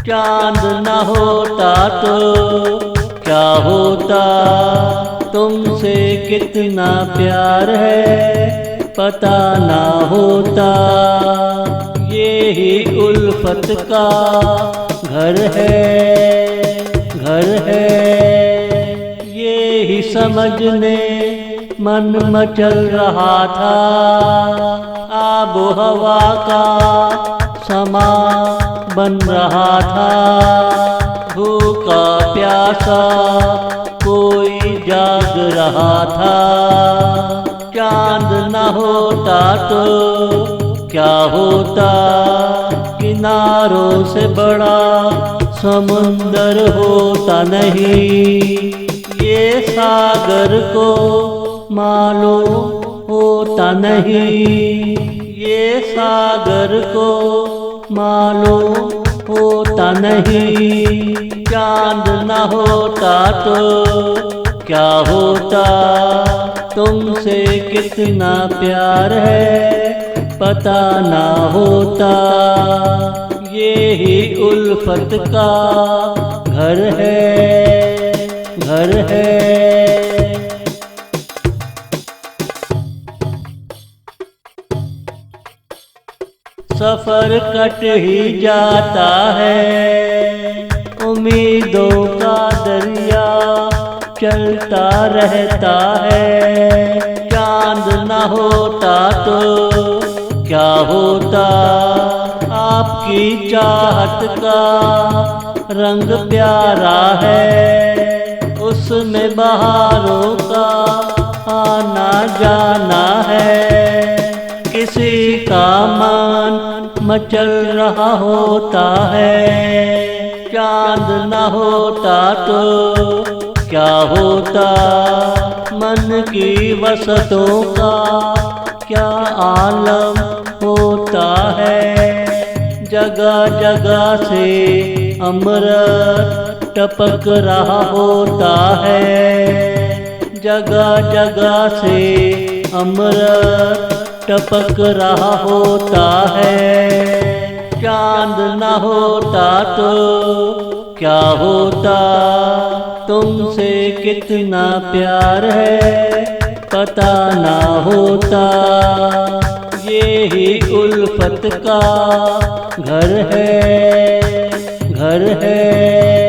चांद न होता तो क्या होता, तुमसे कितना प्यार है पता ना होता। ये ही उल्फत का घर है, घर है। ये ही समझने मन मचल रहा था, आबो हवा का समा बन रहा था। भूखा प्यासा कोई जाग रहा था। चांद न होता तो क्या होता, किनारों से बड़ा समुंदर होता नहीं। ये सागर को मालूम होता नहीं, ये सागर को मालूम होता नहीं। चांद न होता तो क्या होता, तुमसे कितना प्यार है पता ना होता। ये ही उल्फत का घर है, घर है। सफर कट ही जाता है, उम्मीदों का दरिया चलता रहता है। चांद न होता तो क्या होता, आपकी चाहत का रंग प्यारा है। उसमें बहारों का आना जाना है। किसी का मन मचल रहा होता है। चांद न होता तो क्या होता, मन की वसतों का क्या आलम होता है। जगह जगह से अमृत टपक रहा होता है। जगह जगह से अमृत टपक रहा होता है। चांद न होता तो क्या होता, तुमसे कितना प्यार है पता ना होता। ये ही उल्फत का घर है, घर है।